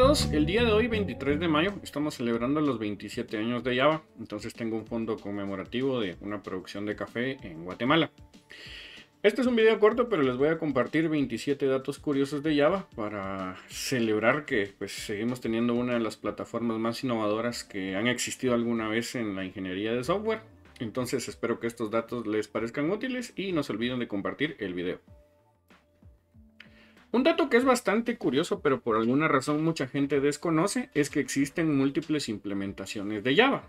todos, el día de hoy 23 de mayo estamos celebrando los 27 años de Java, entonces tengo un fondo conmemorativo de una producción de café en Guatemala. Este es un video corto, pero les voy a compartir 27 datos curiosos de Java para celebrar que pues, seguimos teniendo una de las plataformas más innovadoras que han existido alguna vez en la ingeniería de software. Entonces espero que estos datos les parezcan útiles y no se olviden de compartir el video. Un dato que es bastante curioso, pero por alguna razón mucha gente desconoce, es que existen múltiples implementaciones de Java.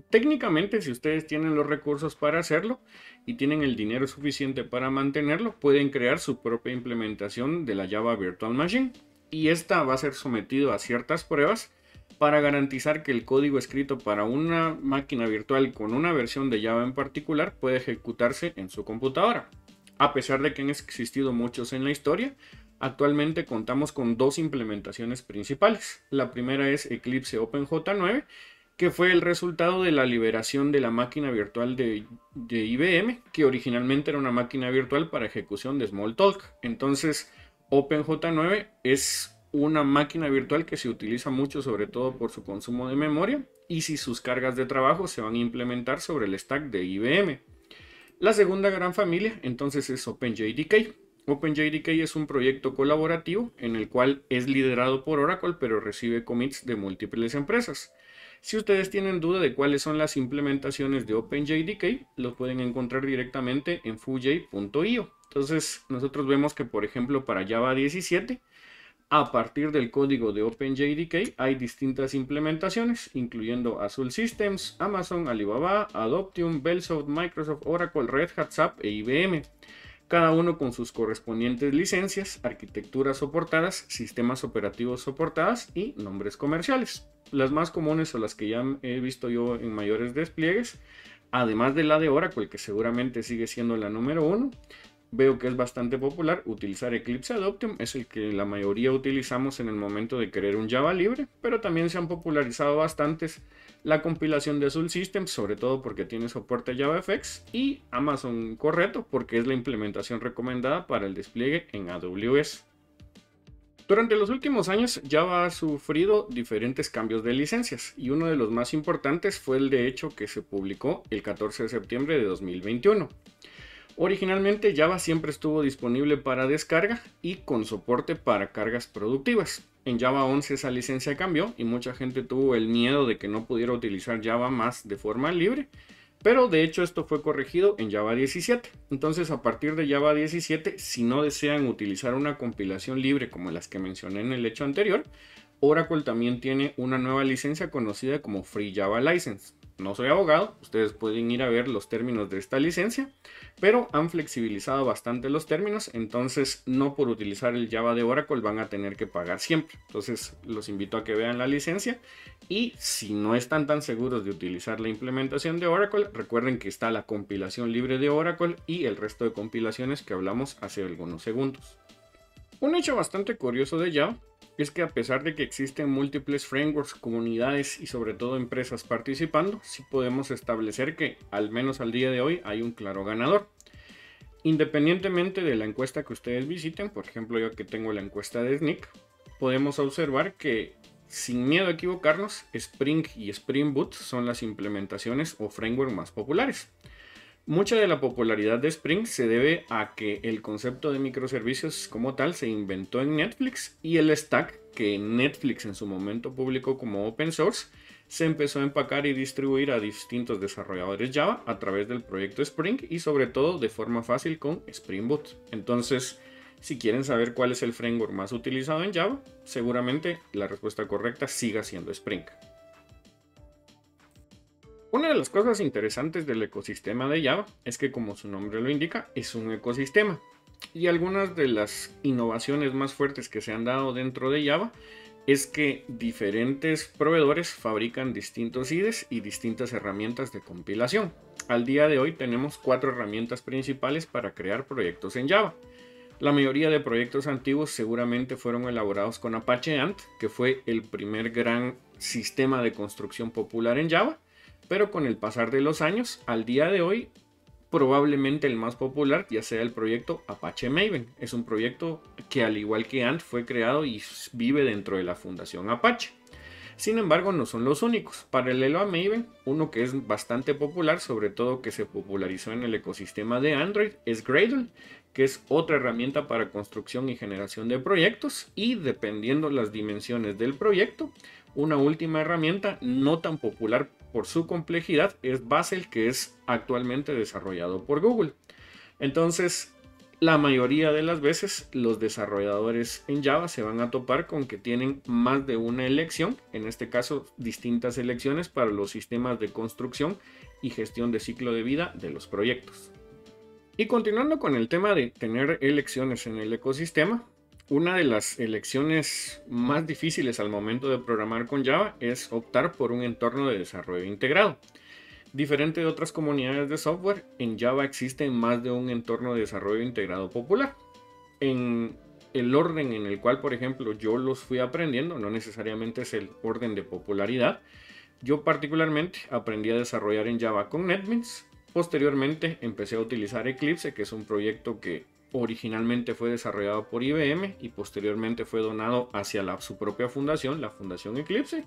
Técnicamente, si ustedes tienen los recursos para hacerlo y tienen el dinero suficiente para mantenerlo, pueden crear su propia implementación de la Java Virtual Machine. Y esta va a ser sometido a ciertas pruebas para garantizar que el código escrito para una máquina virtual con una versión de Java en particular puede ejecutarse en su computadora. A pesar de que han existido muchos en la historia, actualmente contamos con dos implementaciones principales. La primera es Eclipse OpenJ9, que fue el resultado de la liberación de la máquina virtual de IBM, que originalmente era una máquina virtual para ejecución de Smalltalk. Entonces, OpenJ9 es una máquina virtual que se utiliza mucho, sobre todo por su consumo de memoria, y si sus cargas de trabajo se van a implementar sobre el stack de IBM. La segunda gran familia, entonces, es OpenJDK. OpenJDK es un proyecto colaborativo en el cual es liderado por Oracle, pero recibe commits de múltiples empresas. Si ustedes tienen duda de cuáles son las implementaciones de OpenJDK, los pueden encontrar directamente en fujay.io. Entonces, nosotros vemos que, por ejemplo, para Java 17, a partir del código de OpenJDK hay distintas implementaciones, incluyendo Azure Systems, Amazon, Alibaba, Adoptium, Bellsoft, Microsoft, Oracle, Red Hat, SAP e IBM. Cada uno con sus correspondientes licencias, arquitecturas soportadas, sistemas operativos soportadas y nombres comerciales. Las más comunes o las que ya he visto yo en mayores despliegues, además de la de Oracle, que seguramente sigue siendo la número uno, veo que es bastante popular utilizar Eclipse Adoptium, es el que la mayoría utilizamos en el momento de querer un Java libre, pero también se han popularizado bastantes la compilación de Azure Systems, sobre todo porque tiene soporte a JavaFX, y Amazon Corretto, porque es la implementación recomendada para el despliegue en AWS. Durante los últimos años, Java ha sufrido diferentes cambios de licencias, y uno de los más importantes fue el de hecho que se publicó el 14 de septiembre de 2021. Originalmente Java siempre estuvo disponible para descarga y con soporte para cargas productivas. En Java 11 esa licencia cambió y mucha gente tuvo el miedo de que no pudiera utilizar Java más de forma libre, pero de hecho esto fue corregido en Java 17. Entonces, a partir de Java 17, si no desean utilizar una compilación libre como las que mencioné en el hecho anterior, Oracle también tiene una nueva licencia conocida como Free Java License. No soy abogado, ustedes pueden ir a ver los términos de esta licencia, pero han flexibilizado bastante los términos, entonces no por utilizar el Java de Oracle van a tener que pagar siempre. Entonces los invito a que vean la licencia y si no están tan seguros de utilizar la implementación de Oracle, recuerden que está la compilación libre de Oracle y el resto de compilaciones que hablamos hace algunos segundos. Un hecho bastante curioso de Java es que a pesar de que existen múltiples frameworks, comunidades y sobre todo empresas participando, sí podemos establecer que, al menos al día de hoy, hay un claro ganador. Independientemente de la encuesta que ustedes visiten, por ejemplo yo que tengo la encuesta de SNCC, podemos observar que, sin miedo a equivocarnos, Spring y Spring Boot son las implementaciones o frameworks más populares. Mucha de la popularidad de Spring se debe a que el concepto de microservicios como tal se inventó en Netflix y el stack que Netflix en su momento publicó como open source se empezó a empacar y distribuir a distintos desarrolladores Java a través del proyecto Spring y sobre todo de forma fácil con Spring Boot. Entonces, si quieren saber cuál es el framework más utilizado en Java, seguramente la respuesta correcta siga siendo Spring. Una de las cosas interesantes del ecosistema de Java es que, como su nombre lo indica, es un ecosistema. Y algunas de las innovaciones más fuertes que se han dado dentro de Java es que diferentes proveedores fabrican distintos IDEs y distintas herramientas de compilación. Al día de hoy tenemos 4 herramientas principales para crear proyectos en Java. La mayoría de proyectos antiguos seguramente fueron elaborados con Apache Ant, que fue el primer gran sistema de construcción popular en Java. Pero con el pasar de los años, al día de hoy, Probablemente el más popular ya sea el proyecto Apache Maven. Es un proyecto que, al igual que Ant, fue creado y vive dentro de la Fundación Apache. Sin embargo, no son los únicos. Paralelo a Maven, uno que es bastante popular, sobre todo que se popularizó en el ecosistema de Android, es Gradle, que es otra herramienta para construcción y generación de proyectos, y dependiendo las dimensiones del proyecto, una última herramienta no tan popular por su complejidad es Bazel, que es actualmente desarrollado por Google. Entonces, la mayoría de las veces los desarrolladores en Java se van a topar con que tienen más de una elección, en este caso distintas elecciones para los sistemas de construcción y gestión de ciclo de vida de los proyectos. Y continuando con el tema de tener elecciones en el ecosistema, una de las elecciones más difíciles al momento de programar con Java es optar por un entorno de desarrollo integrado. Diferente de otras comunidades de software, en Java existe más de un entorno de desarrollo integrado popular. En el orden en el cual, por ejemplo, yo los fui aprendiendo, no necesariamente es el orden de popularidad. Yo particularmente aprendí a desarrollar en Java con NetBeans. Posteriormente empecé a utilizar Eclipse, que es un proyecto que originalmente fue desarrollado por IBM y posteriormente fue donado hacia su propia fundación, la Fundación Eclipse.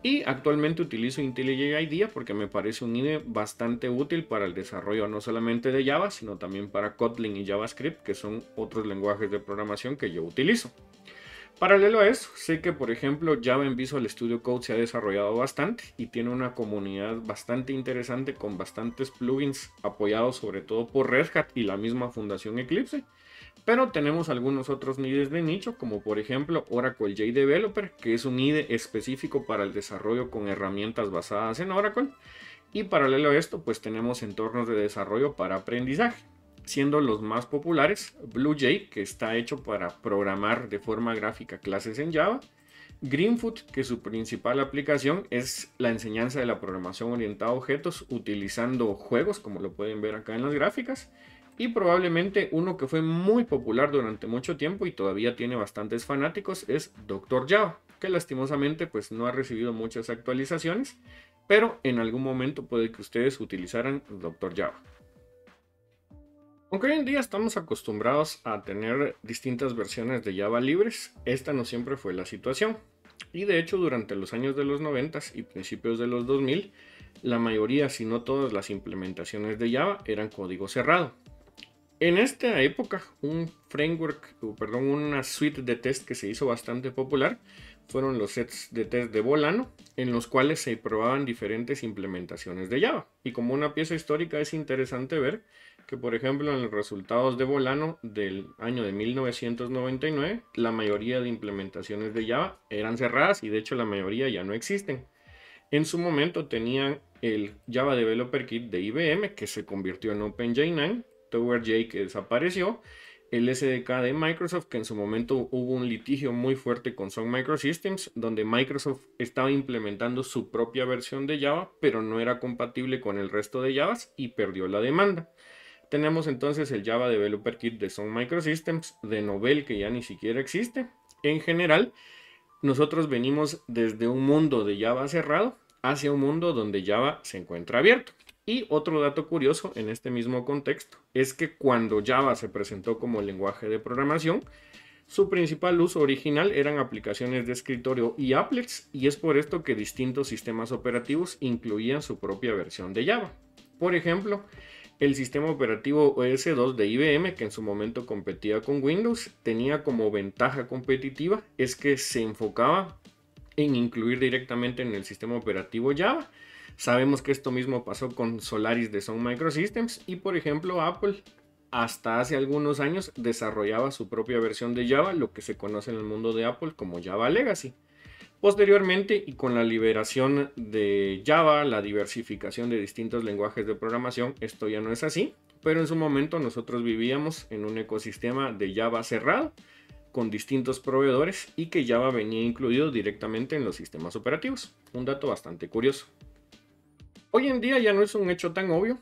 Y actualmente utilizo IntelliJ IDEA porque me parece un IDE bastante útil para el desarrollo no solamente de Java, sino también para Kotlin y JavaScript, que son otros lenguajes de programación que yo utilizo. Paralelo a eso, sé que por ejemplo Java en Visual Studio Code se ha desarrollado bastante y tiene una comunidad bastante interesante con bastantes plugins apoyados sobre todo por Red Hat y la misma Fundación Eclipse. Pero tenemos algunos otros IDEs de nicho, como por ejemplo Oracle JDeveloper, que es un IDE específico para el desarrollo con herramientas basadas en Oracle. Y paralelo a esto, pues tenemos entornos de desarrollo para aprendizaje, siendo los más populares BlueJ, que está hecho para programar de forma gráfica clases en Java, Greenfoot, que su principal aplicación es la enseñanza de la programación orientada a objetos utilizando juegos, como lo pueden ver acá en las gráficas, y probablemente uno que fue muy popular durante mucho tiempo y todavía tiene bastantes fanáticos es Dr. Java, que lastimosamente pues no ha recibido muchas actualizaciones, pero en algún momento puede que ustedes utilizaran Dr. Java. Aunque hoy en día estamos acostumbrados a tener distintas versiones de Java libres, esta no siempre fue la situación. Y de hecho, durante los años de los 90 y principios de los 2000, la mayoría, si no todas las implementaciones de Java eran código cerrado. En esta época, una suite de test que se hizo bastante popular fueron los sets de test de Bolano, en los cuales se probaban diferentes implementaciones de Java. Y como una pieza histórica es interesante ver que, por ejemplo, en los resultados de Bolano del año de 1999, la mayoría de implementaciones de Java eran cerradas y de hecho la mayoría ya no existen. En su momento tenían el Java Developer Kit de IBM, que se convirtió en OpenJ9, TowerJ, que desapareció, el SDK de Microsoft, que en su momento hubo un litigio muy fuerte con Sun Microsystems, donde Microsoft estaba implementando su propia versión de Java, pero no era compatible con el resto de Javas y perdió la demanda. Tenemos entonces el Java Developer Kit de Sun Microsystems, de Novell, que ya ni siquiera existe. En general, nosotros venimos desde un mundo de Java cerrado hacia un mundo donde Java se encuentra abierto. Y otro dato curioso en este mismo contexto es que cuando Java se presentó como lenguaje de programación, su principal uso original eran aplicaciones de escritorio y applets, y es por esto que distintos sistemas operativos incluían su propia versión de Java. Por ejemplo, el sistema operativo OS2 de IBM, que en su momento competía con Windows, tenía como ventaja competitiva es que se enfocaba en incluir directamente en el sistema operativo Java. Sabemos que esto mismo pasó con Solaris de Sun Microsystems y, por ejemplo, Apple hasta hace algunos años desarrollaba su propia versión de Java, lo que se conoce en el mundo de Apple como Java Legacy. Posteriormente, y con la liberación de Java, la diversificación de distintos lenguajes de programación, esto ya no es así, pero en su momento nosotros vivíamos en un ecosistema de Java cerrado, con distintos proveedores y que Java venía incluido directamente en los sistemas operativos. Un dato bastante curioso. Hoy en día ya no es un hecho tan obvio,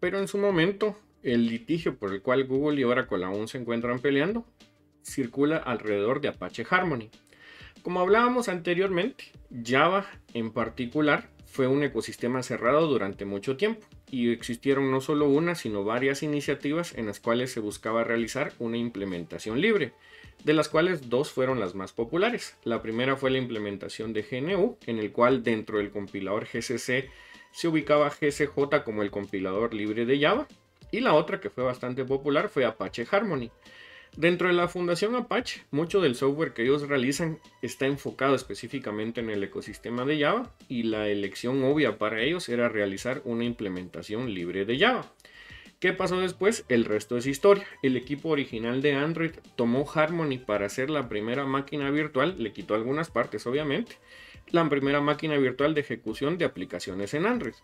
pero en su momento el litigio por el cual Google y Oracle aún se encuentran peleando circula alrededor de Apache Harmony. Como hablábamos anteriormente, Java en particular fue un ecosistema cerrado durante mucho tiempo y existieron no solo una, sino varias iniciativas en las cuales se buscaba realizar una implementación libre, de las cuales dos fueron las más populares. La primera fue la implementación de GNU, en el cual dentro del compilador GCC se ubicaba GCJ como el compilador libre de Java, y la otra que fue bastante popular fue Apache Harmony. Dentro de la Fundación Apache, mucho del software que ellos realizan está enfocado específicamente en el ecosistema de Java y la elección obvia para ellos era realizar una implementación libre de Java. ¿Qué pasó después? El resto es historia. El equipo original de Android tomó Harmony para hacer la primera máquina virtual, le quitó algunas partes obviamente, la primera máquina virtual de ejecución de aplicaciones en Android.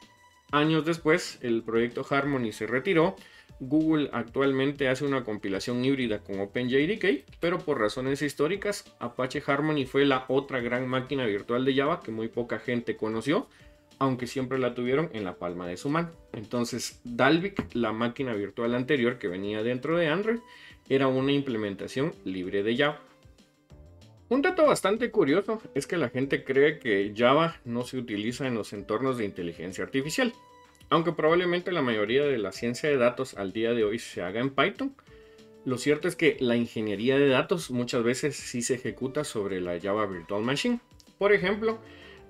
Años después, el proyecto Harmony se retiró. Google actualmente hace una compilación híbrida con OpenJDK, pero por razones históricas, Apache Harmony fue la otra gran máquina virtual de Java que muy poca gente conoció, aunque siempre la tuvieron en la palma de su mano. Entonces, Dalvik, la máquina virtual anterior que venía dentro de Android, era una implementación libre de Java. Un dato bastante curioso es que la gente cree que Java no se utiliza en los entornos de inteligencia artificial. Aunque probablemente la mayoría de la ciencia de datos al día de hoy se haga en Python, lo cierto es que la ingeniería de datos muchas veces sí se ejecuta sobre la Java Virtual Machine. Por ejemplo,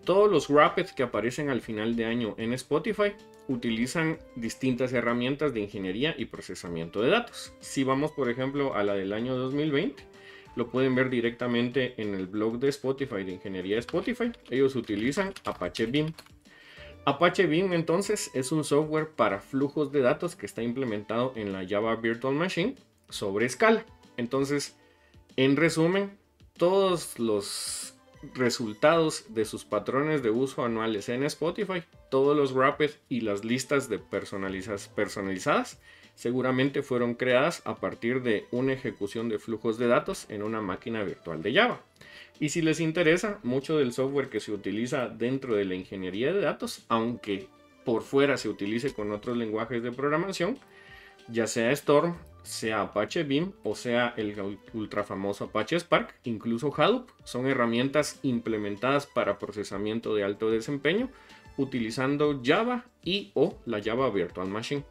todos los wrappers que aparecen al final de año en Spotify utilizan distintas herramientas de ingeniería y procesamiento de datos. Si vamos, por ejemplo, a la del año 2020, lo pueden ver directamente en el blog de Spotify, de ingeniería de Spotify. Ellos utilizan Apache Beam. Apache Beam entonces es un software para flujos de datos que está implementado en la Java Virtual Machine sobre Scala. Entonces, en resumen, todos los resultados de sus patrones de uso anuales en Spotify, todos los wrappers y las listas de personalizadas seguramente fueron creadas a partir de una ejecución de flujos de datos en una máquina virtual de Java. Y si les interesa, mucho del software que se utiliza dentro de la ingeniería de datos, aunque por fuera se utilice con otros lenguajes de programación, ya sea Storm, sea Apache Beam o sea el ultra famoso Apache Spark, incluso Hadoop, son herramientas implementadas para procesamiento de alto desempeño utilizando Java y o la Java Virtual Machine.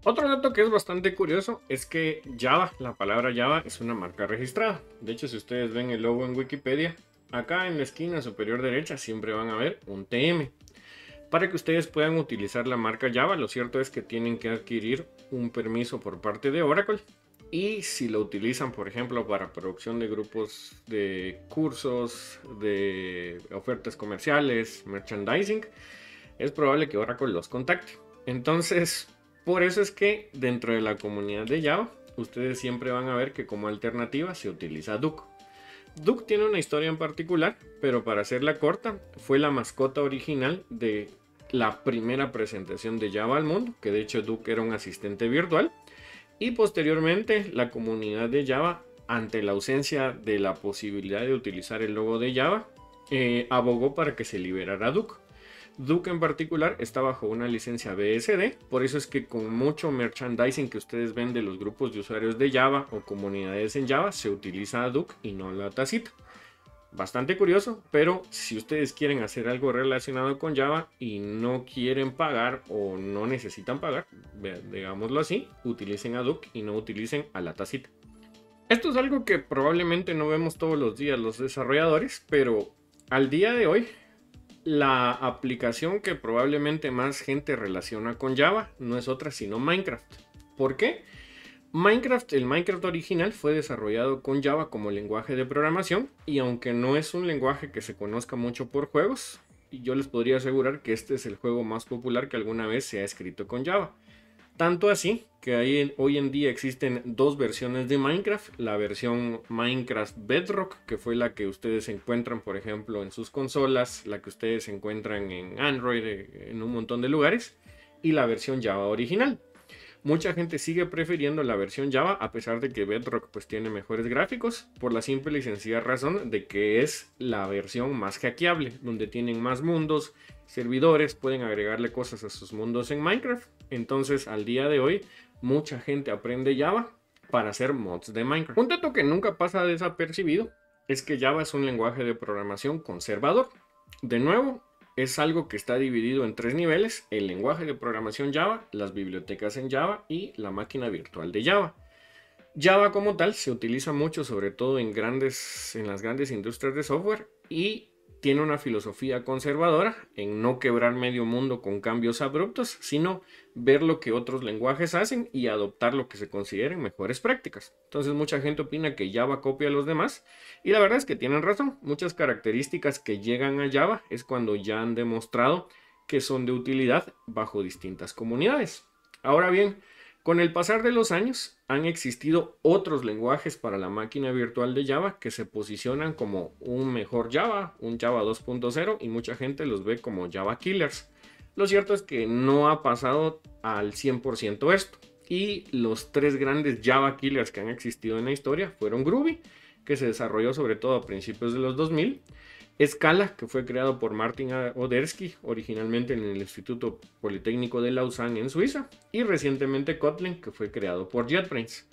Otro dato que es bastante curioso es que Java, la palabra Java, es una marca registrada. De hecho, si ustedes ven el logo en Wikipedia, acá en la esquina superior derecha siempre van a ver un TM. Para que ustedes puedan utilizar la marca Java, lo cierto es que tienen que adquirir un permiso por parte de Oracle. Y si lo utilizan, por ejemplo, para producción de grupos de cursos, de ofertas comerciales, merchandising, es probable que Oracle los contacte. Entonces, por eso es que dentro de la comunidad de Java, ustedes siempre van a ver que como alternativa se utiliza Duck. Duck tiene una historia en particular, pero para hacerla corta, fue la mascota original de la primera presentación de Java al mundo, que de hecho Duck era un asistente virtual, y posteriormente la comunidad de Java, ante la ausencia de la posibilidad de utilizar el logo de Java, abogó para que se liberara Duck. Duck en particular está bajo una licencia BSD, por eso es que con mucho merchandising que ustedes ven de los grupos de usuarios de Java o comunidades en Java se utiliza Duck y no la tacita. Bastante curioso, pero si ustedes quieren hacer algo relacionado con Java y no quieren pagar o no necesitan pagar, digámoslo así, utilicen a Duck y no utilicen a la tacita. Esto es algo que probablemente no vemos todos los días los desarrolladores, pero al día de hoy la aplicación que probablemente más gente relaciona con Java no es otra sino Minecraft. ¿Por qué? El Minecraft original fue desarrollado con Java como lenguaje de programación y aunque no es un lenguaje que se conozca mucho por juegos, yo les podría asegurar que este es el juego más popular que alguna vez se ha escrito con Java. Tanto así que hoy en día existen dos versiones de Minecraft, la versión Minecraft Bedrock, que fue la que ustedes encuentran por ejemplo en sus consolas, la que ustedes encuentran en Android, en un montón de lugares, y la versión Java original. Mucha gente sigue prefiriendo la versión Java a pesar de que Bedrock pues tiene mejores gráficos por la simple y sencilla razón de que es la versión más hackeable, donde tienen más mundos, servidores, pueden agregarle cosas a sus mundos en Minecraft. Entonces al día de hoy mucha gente aprende Java para hacer mods de Minecraft. Un dato que nunca pasa desapercibido es que Java es un lenguaje de programación conservador. De nuevo, es algo que está dividido en 3 niveles: el lenguaje de programación Java, las bibliotecas en Java y la máquina virtual de Java. Java como tal se utiliza mucho, sobre todo en las grandes industrias de software, y tiene una filosofía conservadora en no quebrar medio mundo con cambios abruptos, sino ver lo que otros lenguajes hacen y adoptar lo que se consideren mejores prácticas. Entonces mucha gente opina que Java copia a los demás, y la verdad es que tienen razón. Muchas características que llegan a Java es cuando ya han demostrado que son de utilidad bajo distintas comunidades. Ahora bien, con el pasar de los años han existido otros lenguajes para la máquina virtual de Java que se posicionan como un mejor Java, un Java 2.0, y mucha gente los ve como Java Killers. Lo cierto es que no ha pasado al 100% esto, y los 3 grandes Java Killers que han existido en la historia fueron Groovy, que se desarrolló sobre todo a principios de los 2000, Scala, que fue creado por Martin Odersky originalmente en el Instituto Politécnico de Lausanne en Suiza, y recientemente Kotlin, que fue creado por JetBrains.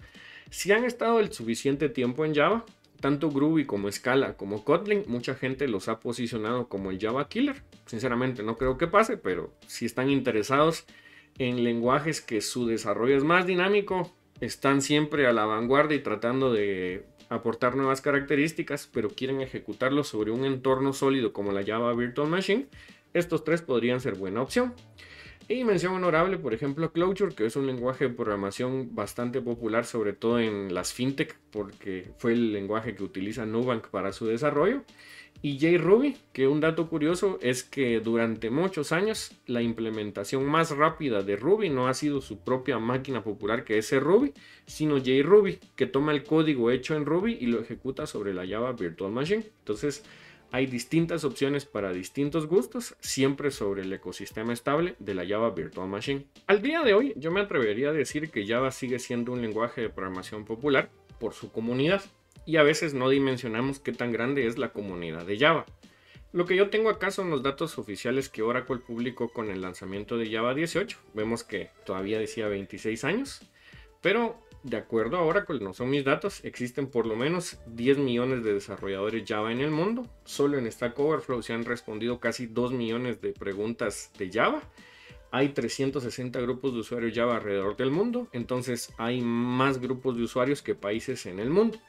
Si han estado el suficiente tiempo en Java, tanto Groovy como Scala como Kotlin, mucha gente los ha posicionado como el Java Killer. Sinceramente no creo que pase, pero si están interesados en lenguajes que su desarrollo es más dinámico, están siempre a la vanguardia y tratando de aportar nuevas características, pero quieren ejecutarlo sobre un entorno sólido como la Java Virtual Machine, estos 3 podrían ser buena opción. Y mención honorable, por ejemplo, Clojure, que es un lenguaje de programación bastante popular, sobre todo en las fintech, porque fue el lenguaje que utiliza Nubank para su desarrollo. Y JRuby, que un dato curioso es que durante muchos años la implementación más rápida de Ruby no ha sido su propia máquina popular, que es Ruby, sino JRuby, que toma el código hecho en Ruby y lo ejecuta sobre la Java Virtual Machine. Entonces hay distintas opciones para distintos gustos, siempre sobre el ecosistema estable de la Java Virtual Machine. Al día de hoy yo me atrevería a decir que Java sigue siendo un lenguaje de programación popular por su comunidad, y a veces no dimensionamos qué tan grande es la comunidad de Java. Lo que yo tengo acá son los datos oficiales que Oracle publicó con el lanzamiento de Java 18. Vemos que todavía decía 26 años, pero de acuerdo a Oracle, no son mis datos, existen por lo menos 10 millones de desarrolladores Java en el mundo. Solo en Stack Overflow se han respondido casi 2 millones de preguntas de Java. Hay 360 grupos de usuarios Java alrededor del mundo, entonces hay más grupos de usuarios que países en el mundo.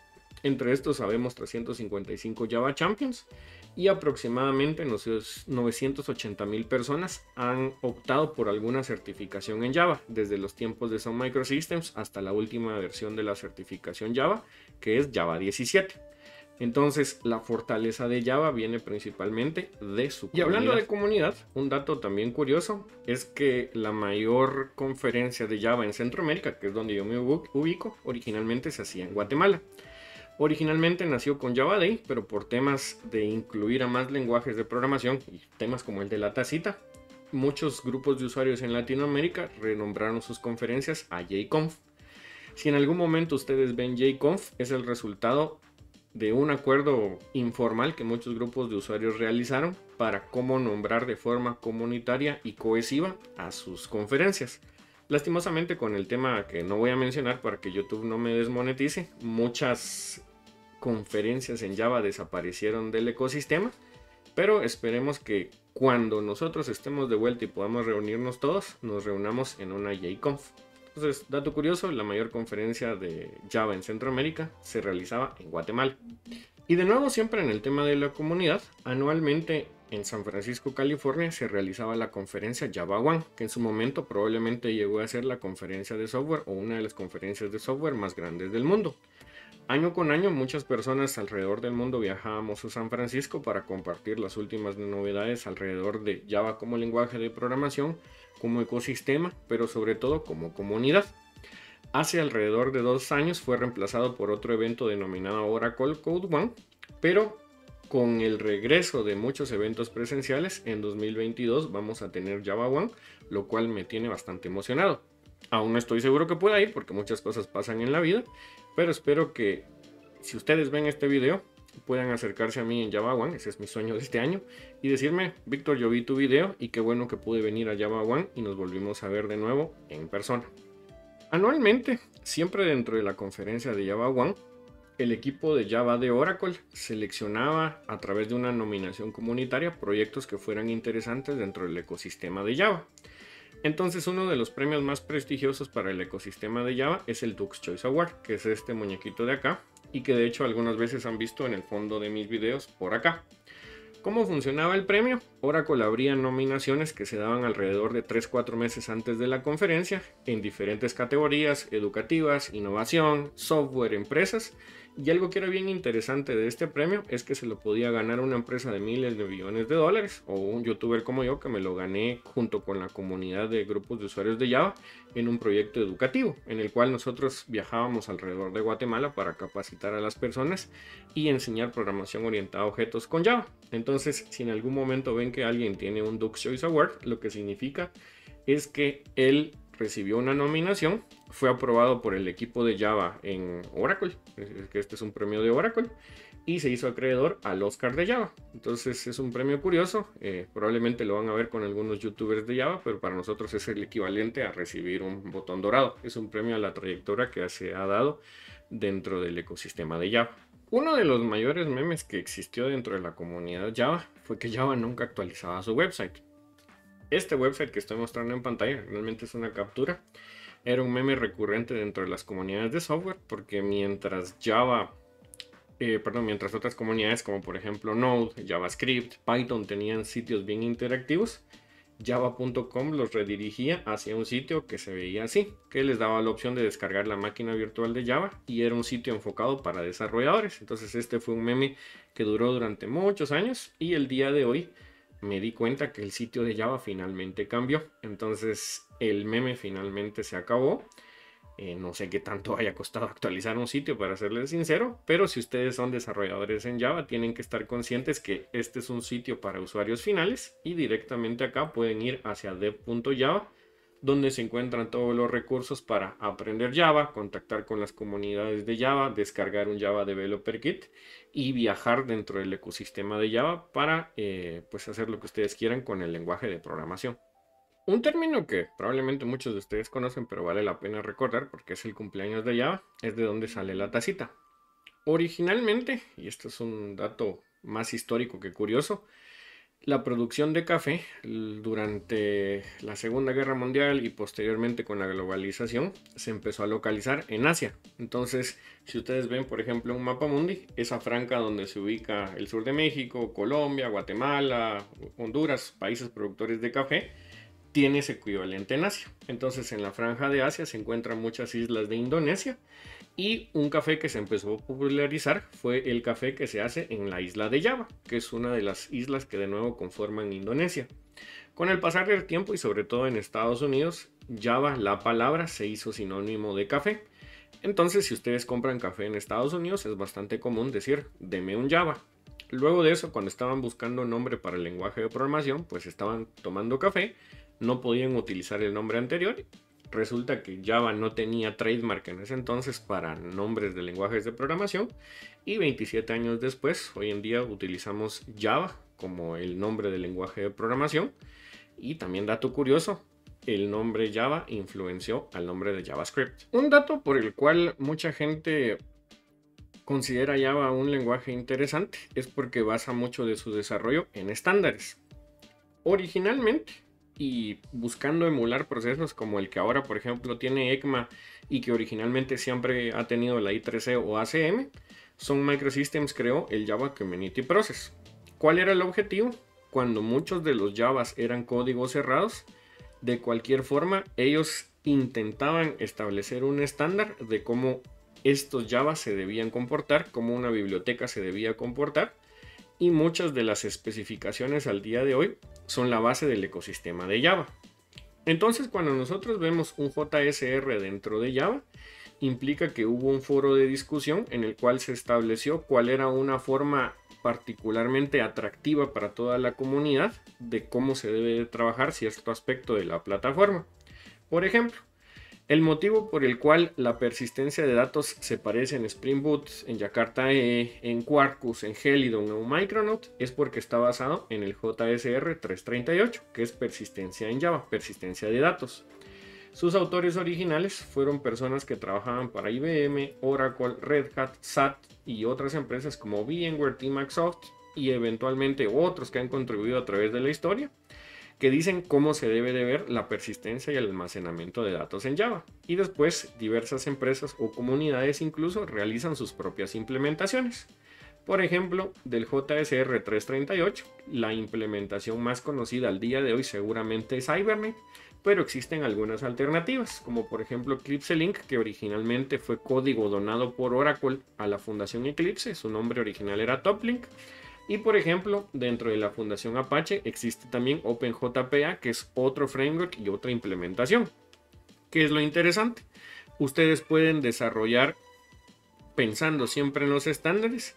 Entre estos sabemos 355 Java Champions, y aproximadamente 980,000 personas han optado por alguna certificación en Java, desde los tiempos de Sun Microsystems hasta la última versión de la certificación Java, que es Java 17. Entonces la fortaleza de Java viene principalmente de su comunidad. Y hablando de comunidad, un dato también curioso es que la mayor conferencia de Java en Centroamérica, que es donde yo me ubico, originalmente se hacía en Guatemala. Originalmente nació con Java Day, pero por temas de incluir a más lenguajes de programación y temas como el de la tacita, muchos grupos de usuarios en Latinoamérica renombraron sus conferencias a JConf. Si en algún momento ustedes ven JConf, es el resultado de un acuerdo informal que muchos grupos de usuarios realizaron para cómo nombrar de forma comunitaria y cohesiva a sus conferencias. Lastimosamente, con el tema que no voy a mencionar para que YouTube no me desmonetice, muchas conferencias en Java desaparecieron del ecosistema, pero esperemos que cuando nosotros estemos de vuelta y podamos reunirnos todos, nos reunamos en una JConf. Entonces, dato curioso, la mayor conferencia de Java en Centroamérica se realizaba en Guatemala. Y de nuevo, siempre en el tema de la comunidad, anualmente en San Francisco, California, se realizaba la conferencia Java One, que en su momento probablemente llegó a ser la conferencia de software o una de las conferencias de software más grandes del mundo. Año con año, muchas personas alrededor del mundo viajábamos a San Francisco para compartir las últimas novedades alrededor de Java como lenguaje de programación, como ecosistema, pero sobre todo como comunidad. Hace alrededor de 2 años fue reemplazado por otro evento denominado Oracle Code One, pero con el regreso de muchos eventos presenciales, en 2022 vamos a tener Java One, lo cual me tiene bastante emocionado. Aún no estoy seguro que pueda ir porque muchas cosas pasan en la vida, pero espero que si ustedes ven este video puedan acercarse a mí en Java One, ese es mi sueño de este año, y decirme: Víctor, yo vi tu video y qué bueno que pude venir a Java One y nos volvimos a ver de nuevo en persona. Anualmente, siempre dentro de la conferencia de Java One, el equipo de Java de Oracle seleccionaba a través de una nominación comunitaria proyectos que fueran interesantes dentro del ecosistema de Java. Entonces, uno de los premios más prestigiosos para el ecosistema de Java es el Duke's Choice Award, que es este muñequito de acá, y que de hecho algunas veces han visto en el fondo de mis videos por acá. ¿Cómo funcionaba el premio? Oracle abría nominaciones que se daban alrededor de 3-4 meses antes de la conferencia en diferentes categorías educativas, innovación, software, empresas. Y algo que era bien interesante de este premio es que se lo podía ganar una empresa de miles de millones de dólares o un youtuber como yo, que me lo gané junto con la comunidad de grupos de usuarios de Java en un proyecto educativo en el cual nosotros viajábamos alrededor de Guatemala para capacitar a las personas y enseñar programación orientada a objetos con Java. Entonces, si en algún momento ven que alguien tiene un Duke's Choice Award, lo que significa es que él recibió una nominación, fue aprobado por el equipo de Java en Oracle, que este es un premio de Oracle, y se hizo acreedor al Oscar de Java. Entonces es un premio curioso, probablemente lo van a ver con algunos youtubers de Java, pero para nosotros es el equivalente a recibir un botón dorado. Es un premio a la trayectoria que se ha dado dentro del ecosistema de Java. Uno de los mayores memes que existió dentro de la comunidad Java fue que Java nunca actualizaba su website. Este website que estoy mostrando en pantalla realmente es una captura. Era un meme recurrente dentro de las comunidades de software porque mientras mientras otras comunidades como por ejemplo Node, JavaScript, Python tenían sitios bien interactivos, Java.com los redirigía hacia un sitio que se veía así, que les daba la opción de descargar la máquina virtual de Java y era un sitio enfocado para desarrolladores. Entonces este fue un meme que duró durante muchos años y el día de hoy me di cuenta que el sitio de Java finalmente cambió. Entonces el meme finalmente se acabó. No sé qué tanto haya costado actualizar un sitio, para serles sincero, pero si ustedes son desarrolladores en Java, tienen que estar conscientes que este es un sitio para usuarios finales y directamente acá pueden ir hacia dev.java, donde se encuentran todos los recursos para aprender Java, contactar con las comunidades de Java, descargar un Java Developer Kit y viajar dentro del ecosistema de Java para pues hacer lo que ustedes quieran con el lenguaje de programación. Un término que probablemente muchos de ustedes conocen, pero vale la pena recordar porque es el cumpleaños de Java, es de donde sale la tacita. Originalmente, y esto es un dato más histórico que curioso, la producción de café durante la Segunda Guerra Mundial y posteriormente con la globalización se empezó a localizar en Asia. Entonces, si ustedes ven, por ejemplo, un mapa mundi, esa franja donde se ubica el sur de México, Colombia, Guatemala, Honduras, países productores de café, tiene ese equivalente en Asia. Entonces, en la franja de Asia se encuentran muchas islas de Indonesia y un café que se empezó a popularizar fue el café que se hace en la isla de Java, que es una de las islas que de nuevo conforman Indonesia. Con el pasar del tiempo y sobre todo en Estados Unidos, Java, la palabra, se hizo sinónimo de café. Entonces, si ustedes compran café en Estados Unidos, es bastante común decir, deme un Java. Luego de eso, cuando estaban buscando nombre para el lenguaje de programación, pues estaban tomando café, no podían utilizar el nombre anterior. Resulta que Java no tenía trademark en ese entonces para nombres de lenguajes de programación y 27 años después, hoy en día utilizamos Java como el nombre del lenguaje de programación. Y también dato curioso, el nombre Java influenció al nombre de JavaScript. Un dato por el cual mucha gente considera Java un lenguaje interesante es porque basa mucho de su desarrollo en estándares. Originalmente, y buscando emular procesos como el que ahora por ejemplo tiene ECMA y que originalmente siempre ha tenido la I3C o ACM, Sun Microsystems creó el Java Community Process. ¿Cuál era el objetivo? Cuando muchos de los Javas eran códigos cerrados, de cualquier forma ellos intentaban establecer un estándar de cómo estos Javas se debían comportar, cómo una biblioteca se debía comportar, y muchas de las especificaciones al día de hoy son la base del ecosistema de Java. Entonces, cuando nosotros vemos un JSR dentro de Java, implica que hubo un foro de discusión en el cual se estableció cuál era una forma particularmente atractiva para toda la comunidad de cómo se debe trabajar cierto aspecto de la plataforma. Por ejemplo, el motivo por el cual la persistencia de datos se parece en Spring Boot, en Jakarta EE, en Quarkus, en Helidon o Micronaut es porque está basado en el JSR 338, que es persistencia en Java, persistencia de datos. Sus autores originales fueron personas que trabajaban para IBM, Oracle, Red Hat, SAP y otras empresas como VMware, Microsoft y eventualmente otros que han contribuido a través de la historia, que dicen cómo se debe de ver la persistencia y el almacenamiento de datos en Java. Y después diversas empresas o comunidades incluso realizan sus propias implementaciones. Por ejemplo, del JSR 338, la implementación más conocida al día de hoy seguramente es Hibernate, pero existen algunas alternativas, como por ejemplo Eclipse Link, que originalmente fue código donado por Oracle a la Fundación Eclipse, su nombre original era TopLink. Y por ejemplo, dentro de la Fundación Apache existe también OpenJPA, que es otro framework y otra implementación. ¿Qué es lo interesante? Ustedes pueden desarrollar pensando siempre en los estándares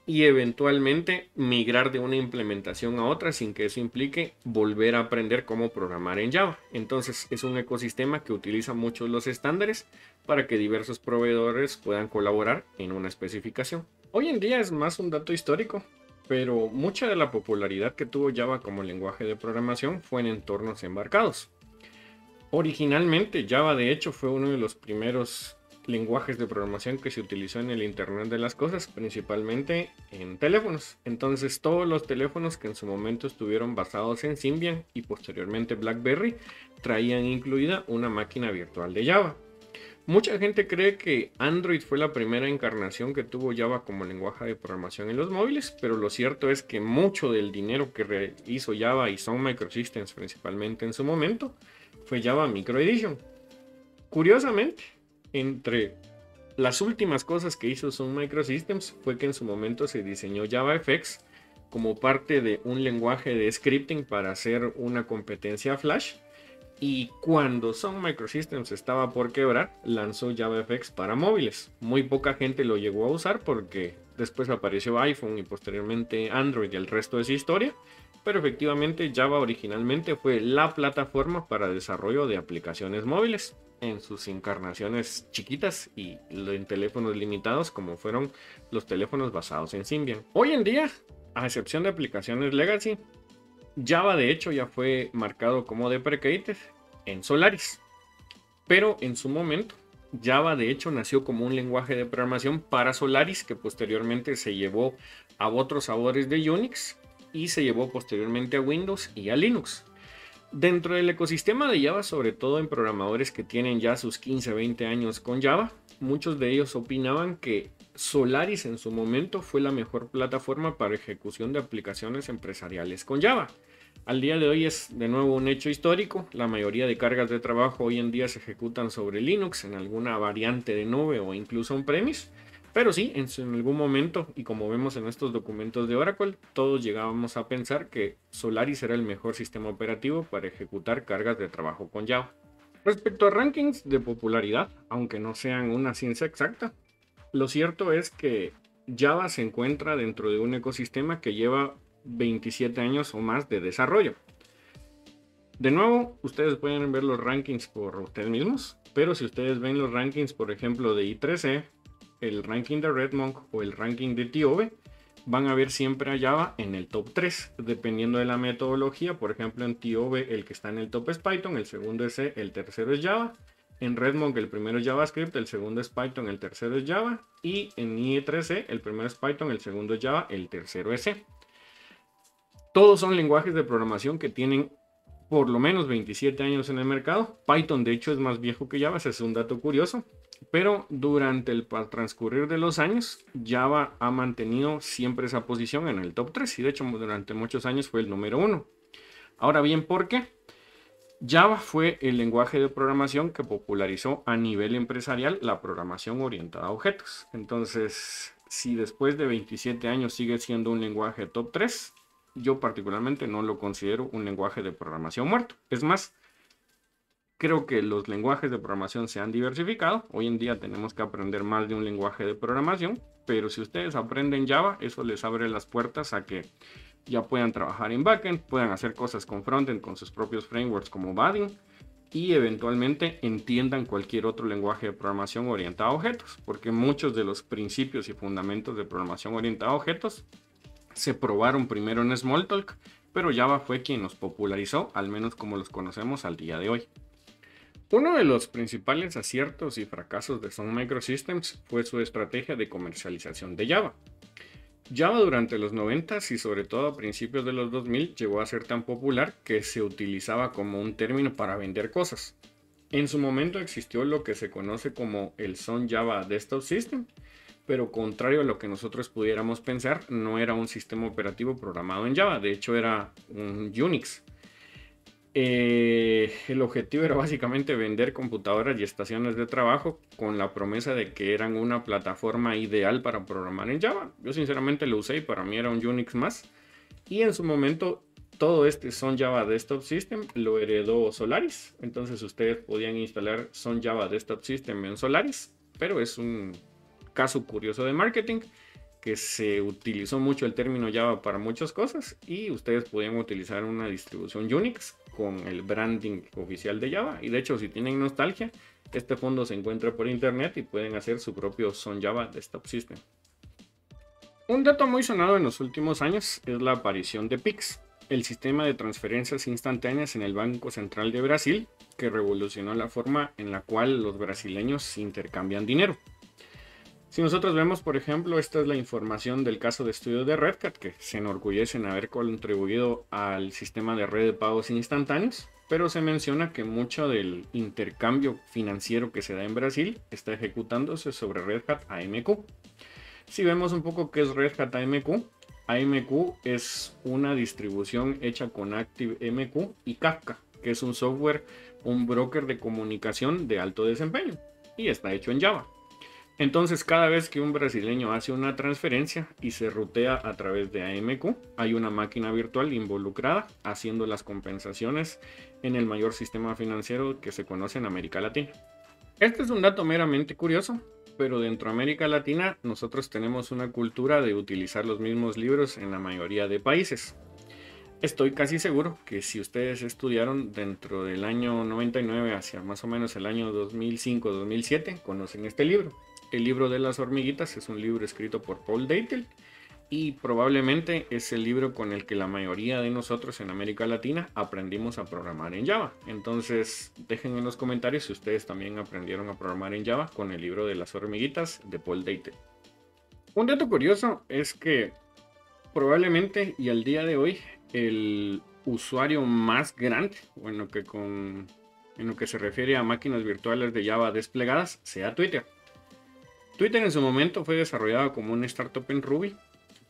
y eventualmente migrar de una implementación a otra sin que eso implique volver a aprender cómo programar en Java. Entonces es un ecosistema que utiliza muchos los estándares para que diversos proveedores puedan colaborar en una especificación. Hoy en día es más un dato histórico, pero mucha de la popularidad que tuvo Java como lenguaje de programación fue en entornos embarcados. Originalmente Java de hecho fue uno de los primeros lenguajes de programación que se utilizó en el Internet de las cosas, principalmente en teléfonos. Entonces todos los teléfonos que en su momento estuvieron basados en Symbian y posteriormente BlackBerry traían incluida una máquina virtual de Java. Mucha gente cree que Android fue la primera encarnación que tuvo Java como lenguaje de programación en los móviles, pero lo cierto es que mucho del dinero que hizo Java y Sun Microsystems principalmente en su momento fue Java Micro Edition. Curiosamente, entre las últimas cosas que hizo Sun Microsystems fue que en su momento se diseñó JavaFX como parte de un lenguaje de scripting para hacer una competencia Flash. Y cuando Sun Microsystems estaba por quebrar, lanzó JavaFX para móviles. Muy poca gente lo llegó a usar porque después apareció iPhone y posteriormente Android y el resto de su historia. Pero efectivamente Java originalmente fue la plataforma para desarrollo de aplicaciones móviles en sus encarnaciones chiquitas y en teléfonos limitados como fueron los teléfonos basados en Symbian. Hoy en día, a excepción de aplicaciones legacy, Java de hecho ya fue marcado como deprecated en Solaris, pero en su momento Java de hecho nació como un lenguaje de programación para Solaris que posteriormente se llevó a otros sabores de Unix y se llevó posteriormente a Windows y a Linux. Dentro del ecosistema de Java, sobre todo en programadores que tienen ya sus 15-20 años con Java, muchos de ellos opinaban que Solaris en su momento fue la mejor plataforma para ejecución de aplicaciones empresariales con Java. Al día de hoy es de nuevo un hecho histórico. La mayoría de cargas de trabajo hoy en día se ejecutan sobre Linux en alguna variante de nube o incluso on-premise. Pero sí, en algún momento, y como vemos en estos documentos de Oracle, todos llegábamos a pensar que Solaris era el mejor sistema operativo para ejecutar cargas de trabajo con Java. Respecto a rankings de popularidad, aunque no sean una ciencia exacta, lo cierto es que Java se encuentra dentro de un ecosistema que lleva 27 años o más de desarrollo. De nuevo, ustedes pueden ver los rankings por ustedes mismos, pero si ustedes ven los rankings, por ejemplo, de I3C, el ranking de RedMonk o el ranking de TIOBE, van a ver siempre a Java en el top 3, dependiendo de la metodología. Por ejemplo, en TIOBE el que está en el top es Python, el segundo es C, el tercero es Java. En RedMonk el primero es JavaScript, el segundo es Python, el tercero es Java. Y en I3C el primero es Python, el segundo es Java, el tercero es C. Todos son lenguajes de programación que tienen por lo menos 27 años en el mercado. Python de hecho es más viejo que Java, ese es un dato curioso. Pero durante el transcurrir de los años, Java ha mantenido siempre esa posición en el top 3 y de hecho durante muchos años fue el número 1. Ahora bien, ¿por qué? Java fue el lenguaje de programación que popularizó a nivel empresarial la programación orientada a objetos. Entonces, si después de 27 años sigue siendo un lenguaje top 3, yo particularmente no lo considero un lenguaje de programación muerto. Es más, creo que los lenguajes de programación se han diversificado. Hoy en día tenemos que aprender más de un lenguaje de programación, pero si ustedes aprenden Java, eso les abre las puertas a que ya puedan trabajar en backend, puedan hacer cosas con frontend con sus propios frameworks como Vaadin y eventualmente entiendan cualquier otro lenguaje de programación orientado a objetos, porque muchos de los principios y fundamentos de programación orientada a objetos se probaron primero en Smalltalk, pero Java fue quien los popularizó, al menos como los conocemos al día de hoy. Uno de los principales aciertos y fracasos de Sun Microsystems fue su estrategia de comercialización de Java. Java durante los 90s y sobre todo a principios de los 2000 llegó a ser tan popular que se utilizaba como un término para vender cosas. En su momento existió lo que se conoce como el Sun Java Desktop System, pero contrario a lo que nosotros pudiéramos pensar, no era un sistema operativo programado en Java, de hecho era un Unix. El objetivo era básicamente vender computadoras y estaciones de trabajo con la promesa de que eran una plataforma ideal para programar en Java. Yo sinceramente lo usé y para mí era un Unix más. Y en su momento todo este Sun Java Desktop System lo heredó Solaris. Entonces ustedes podían instalar Sun Java Desktop System en Solaris, pero es un caso curioso de marketing que se utilizó mucho el término Java para muchas cosas y ustedes podían utilizar una distribución Unix con el branding oficial de Java. Y de hecho, si tienen nostalgia, este fondo se encuentra por internet y pueden hacer su propio Sun Java Desktop System. Un dato muy sonado en los últimos años es la aparición de Pix, el sistema de transferencias instantáneas en el Banco Central de Brasil, que revolucionó la forma en la cual los brasileños intercambian dinero. Si nosotros vemos, por ejemplo, esta es la información del caso de estudio de Red Hat, que se enorgullece en haber contribuido al sistema de red de pagos instantáneos, pero se menciona que mucho del intercambio financiero que se da en Brasil está ejecutándose sobre Red Hat AMQ. Si vemos un poco qué es Red Hat AMQ, AMQ es una distribución hecha con ActiveMQ y Kafka, que es un software, un broker de comunicación de alto desempeño, y está hecho en Java. Entonces, cada vez que un brasileño hace una transferencia y se rutea a través de AMQ, hay una máquina virtual involucrada haciendo las compensaciones en el mayor sistema financiero que se conoce en América Latina. Este es un dato meramente curioso, pero dentro de América Latina nosotros tenemos una cultura de utilizar los mismos libros en la mayoría de países. Estoy casi seguro que si ustedes estudiaron dentro del año 99 hacia más o menos el año 2005-2007, conocen este libro. El libro de las hormiguitas es un libro escrito por Paul Deitel y probablemente es el libro con el que la mayoría de nosotros en América Latina aprendimos a programar en Java. Entonces dejen en los comentarios si ustedes también aprendieron a programar en Java con el libro de las hormiguitas de Paul Deitel. Un dato curioso es que probablemente y al día de hoy el usuario más grande, en lo que se refiere a máquinas virtuales de Java desplegadas, sea Twitter. Twitter en su momento fue desarrollado como una startup en Ruby,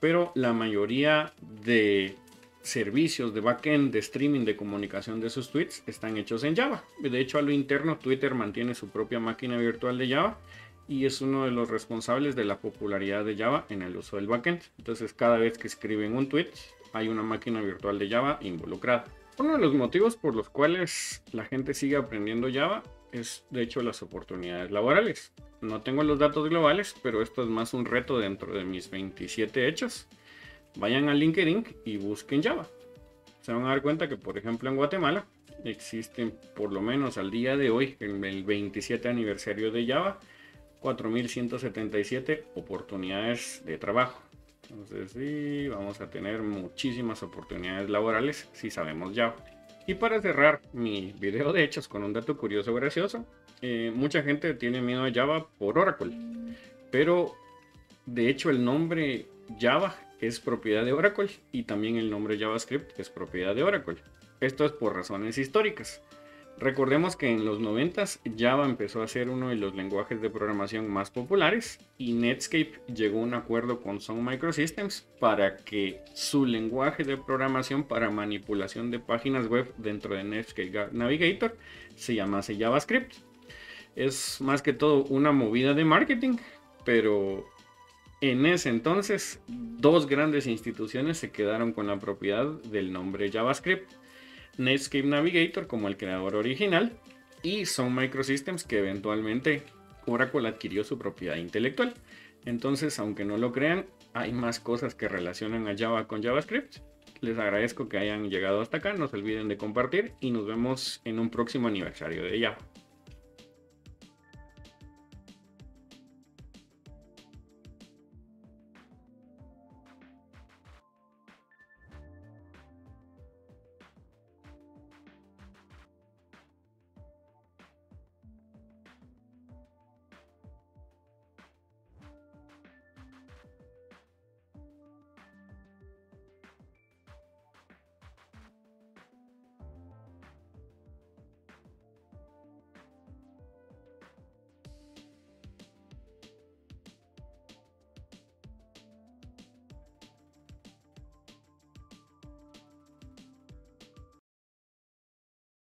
pero la mayoría de servicios de backend, de streaming, de comunicación de sus tweets están hechos en Java. De hecho, a lo interno, Twitter mantiene su propia máquina virtual de Java y es uno de los responsables de la popularidad de Java en el uso del backend. Entonces, cada vez que escriben un tweet, hay una máquina virtual de Java involucrada. Uno de los motivos por los cuales la gente sigue aprendiendo Java es, de hecho, las oportunidades laborales. No tengo los datos globales, pero esto es más un reto dentro de mis 27 hechos. Vayan a LinkedIn y busquen Java. Se van a dar cuenta que, por ejemplo, en Guatemala existen, por lo menos al día de hoy, en el 27 aniversario de Java, 4.177 oportunidades de trabajo. Entonces sí, vamos a tener muchísimas oportunidades laborales si sabemos Java. Y para cerrar mi video de hechos con un dato curioso gracioso, mucha gente tiene miedo a Java por Oracle, pero de hecho el nombre Java es propiedad de Oracle y también el nombre JavaScript es propiedad de Oracle. Esto es por razones históricas. Recordemos que en los 90s Java empezó a ser uno de los lenguajes de programación más populares y Netscape llegó a un acuerdo con Sun Microsystems para que su lenguaje de programación para manipulación de páginas web dentro de Netscape Navigator se llamase JavaScript. Es más que todo una movida de marketing, pero en ese entonces dos grandes instituciones se quedaron con la propiedad del nombre JavaScript. Netscape Navigator como el creador original y Sun Microsystems, que eventualmente Oracle adquirió su propiedad intelectual. Entonces, aunque no lo crean, hay más cosas que relacionan a Java con JavaScript. Les agradezco que hayan llegado hasta acá, no se olviden de compartir y nos vemos en un próximo aniversario de Java.